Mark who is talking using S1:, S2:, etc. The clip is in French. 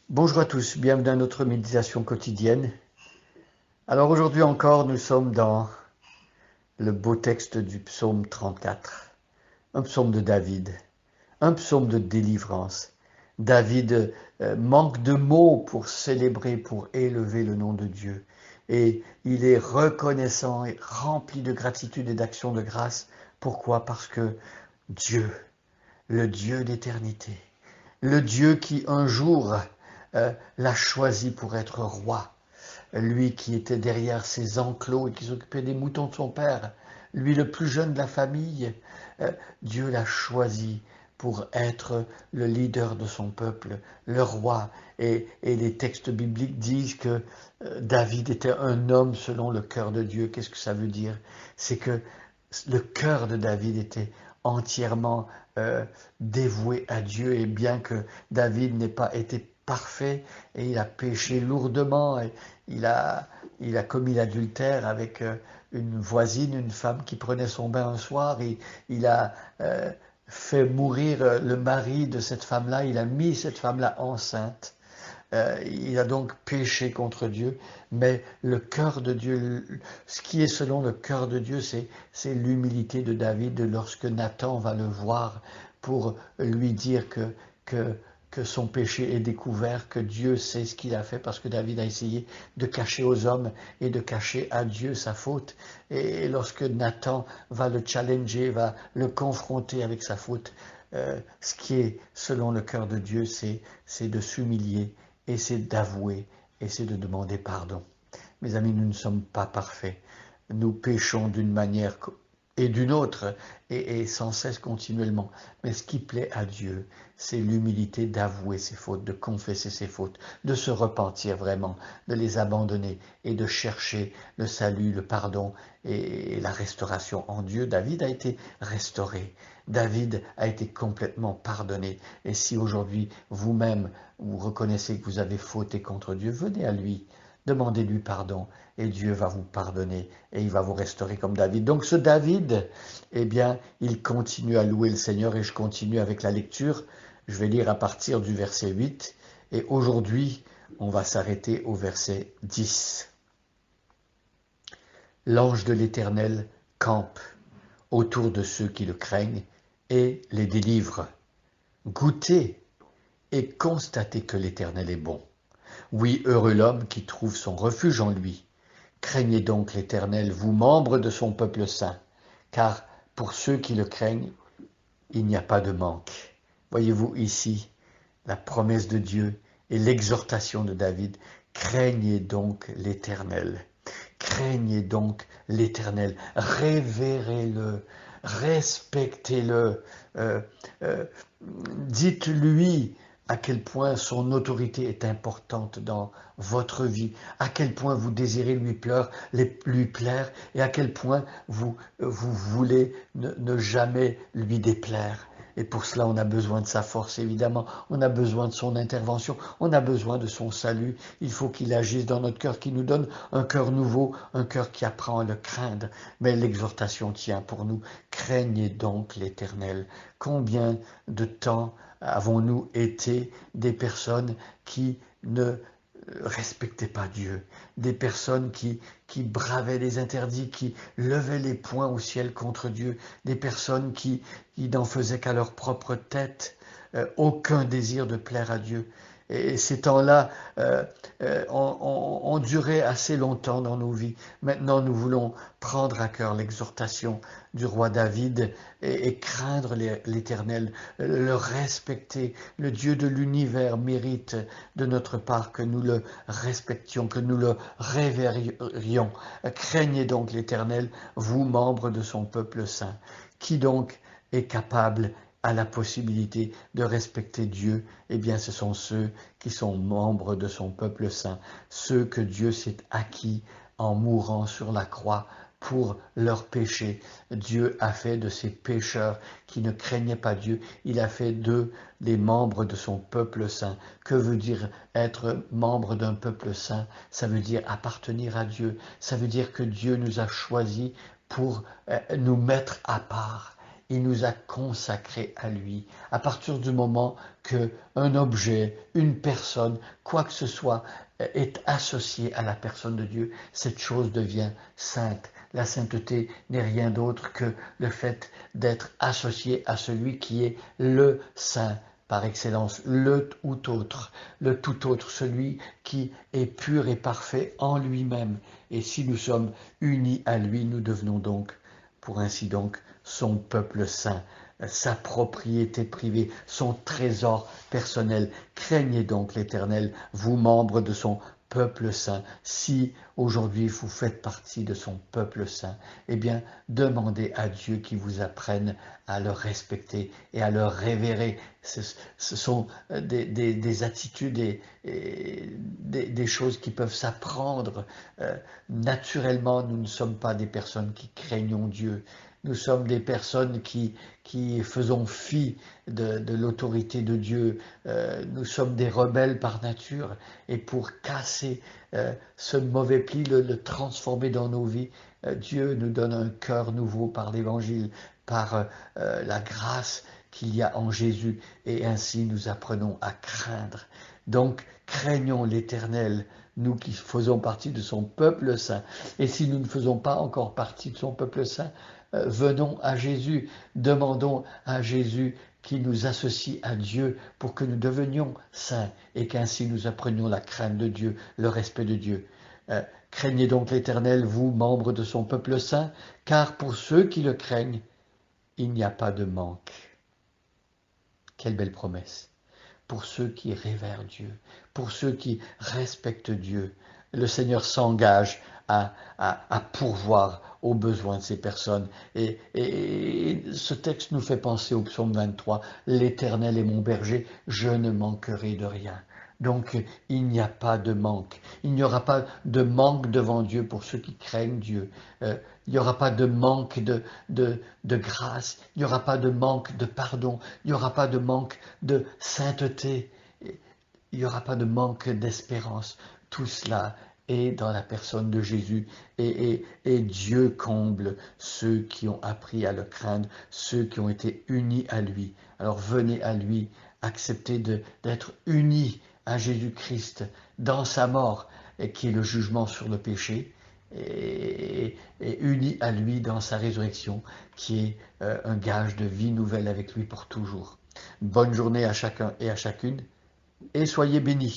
S1: Bonjour à tous, bienvenue dans notre méditation quotidienne. Alors aujourd'hui encore, nous sommes dans le beau texte du psaume 34, un psaume de David, un psaume de délivrance. David manque de mots pour célébrer, pour élever le nom de Dieu. Et il est reconnaissant et rempli de gratitude et d'action de grâce. Pourquoi? Parce que Dieu, le Dieu d'éternité, le Dieu qui un jour l'a choisi pour être roi, lui qui était derrière ses enclos et qui s'occupait des moutons de son père, lui le plus jeune de la famille, Dieu l'a choisi pour être le leader de son peuple, le roi. Et les textes bibliques disent que David était un homme selon le cœur de Dieu. Qu'est-ce que ça veut dire? C'est que le cœur de David était entièrement dévoué à Dieu, et bien que David n'ait pas été parfait et il a péché lourdement, et il a, il a commis l'adultère avec une voisine, une femme qui prenait son bain un soir, et il a fait mourir le mari de cette femme-là, il a mis cette femme-là enceinte. Il a donc péché contre Dieu, mais le cœur de Dieu, ce qui est selon le cœur de Dieu, c'est l'humilité de David lorsque Nathan va le voir pour lui dire que, que son péché est découvert, que Dieu sait ce qu'il a fait, parce que David a essayé de cacher aux hommes et de cacher à Dieu sa faute. Et lorsque Nathan va le challenger, va le confronter avec sa faute, ce qui est selon le cœur de Dieu, c'est de s'humilier et c'est d'avouer et c'est de demander pardon. Mes amis, nous ne sommes pas parfaits. Nous péchons d'une manière et d'une autre, et sans cesse continuellement. Mais ce qui plaît à Dieu, c'est l'humilité d'avouer ses fautes, de confesser ses fautes, de se repentir vraiment, de les abandonner et de chercher le salut, le pardon et la restauration en Dieu. David a été restauré. David a été complètement pardonné. Et si aujourd'hui, vous-même, vous reconnaissez que vous avez fauté contre Dieu, venez à lui. Demandez-lui pardon et Dieu va vous pardonner et il va vous restaurer comme David. Donc ce David, eh bien, il continue à louer le Seigneur et je continue avec la lecture. Je vais lire à partir du verset 8 et aujourd'hui, on va s'arrêter au verset 10. L'ange de l'Éternel campe autour de ceux qui le craignent et les délivre. Goûtez et constatez que l'Éternel est bon. Oui, heureux l'homme qui trouve son refuge en lui. Craignez donc l'Éternel, vous membres de son peuple saint, car pour ceux qui le craignent, il n'y a pas de manque. Voyez-vous ici la promesse de Dieu et l'exhortation de David. Craignez donc l'Éternel. Craignez donc l'Éternel. Révérez-le. Respectez-le. Euh, euh, Dites-lui à quel point son autorité est importante dans votre vie, à quel point vous désirez lui plaire et à quel point vous voulez ne jamais lui déplaire. Et pour cela, on a besoin de sa force, évidemment. On a besoin de son intervention. On a besoin de son salut. Il faut qu'il agisse dans notre cœur, qu'il nous donne un cœur nouveau, un cœur qui apprend à le craindre. Mais l'exhortation tient pour nous. Craignez donc l'Éternel. Combien de temps avons-nous été des personnes qui ne respectaient pas Dieu, des personnes qui bravaient les interdits, qui levaient les poings au ciel contre Dieu, des personnes qui n'en faisaient qu'à leur propre tête, aucun désir de plaire à Dieu. Et ces temps-là ont duré assez longtemps dans nos vies. Maintenant, nous voulons prendre à cœur l'exhortation du roi David et craindre l'Éternel, le respecter. Le Dieu de l'univers mérite de notre part que nous le respections, que nous le révérions. Craignez donc l'Éternel, vous membres de son peuple saint. Qui donc est capable à la possibilité de respecter Dieu? Eh bien, ce sont ceux qui sont membres de son peuple saint, ceux que Dieu s'est acquis en mourant sur la croix pour leurs péchés. Dieu a fait de ces pécheurs qui ne craignaient pas Dieu, il a fait d'eux les membres de son peuple saint. Que veut dire être membre d'un peuple saint? Ça veut dire appartenir à Dieu, ça veut dire que Dieu nous a choisis pour nous mettre à part. il nous a consacrés à lui. À partir du moment qu'un objet, une personne, quoi que ce soit, est associé à la personne de Dieu, cette chose devient sainte. La sainteté n'est rien d'autre que le fait d'être associé à celui qui est le saint par excellence, le tout autre, celui qui est pur et parfait en lui-même. Et si nous sommes unis à lui, nous devenons donc, pour ainsi donc, son peuple saint, sa propriété privée, son trésor personnel. Craignez donc l'Éternel, vous membres de son peuple saint. Si aujourd'hui vous faites partie de son peuple saint, eh bien demandez à Dieu qu'il vous apprenne à le respecter et à le révérer. Ce sont des attitudes et des choses qui peuvent s'apprendre. Naturellement, nous ne sommes pas des personnes qui craignons Dieu. Nous sommes des personnes qui faisons fi de l'autorité de Dieu. Nous sommes des rebelles par nature. Et pour casser ce mauvais pli, le transformer dans nos vies, Dieu nous donne un cœur nouveau par l'Évangile, par la grâce qu'il y a en Jésus. Et ainsi, nous apprenons à craindre. Donc, craignons l'Éternel, nous qui faisons partie de son peuple saint. Et si nous ne faisons pas encore partie de son peuple saint, venons à Jésus, demandons à Jésus qui nous associe à Dieu pour que nous devenions saints et qu'ainsi nous apprenions la crainte de Dieu, le respect de Dieu. Craignez donc l'Éternel, vous, membres de son peuple saint, car pour ceux qui le craignent, il n'y a pas de manque. Quelle belle promesse! Pour ceux qui révèrent Dieu, pour ceux qui respectent Dieu, le Seigneur s'engage à pourvoir aux besoins de ces personnes. Et ce texte nous fait penser au psaume 23, « L'Éternel est mon berger, je ne manquerai de rien ». Donc, il n'y a pas de manque. Il n'y aura pas de manque devant Dieu pour ceux qui craignent Dieu. Il n'y aura pas de manque de grâce. Il n'y aura pas de manque de pardon. Il n'y aura pas de manque de sainteté. Il n'y aura pas de manque d'espérance. Tout cela est dans la personne de Jésus. Et Dieu comble ceux qui ont appris à le craindre, ceux qui ont été unis à lui. Alors venez à lui, acceptez d'être unis à Jésus-Christ dans sa mort, qui est le jugement sur le péché, et unis à lui dans sa résurrection, qui est un gage de vie nouvelle avec lui pour toujours. Bonne journée à chacun et à chacune, et soyez bénis.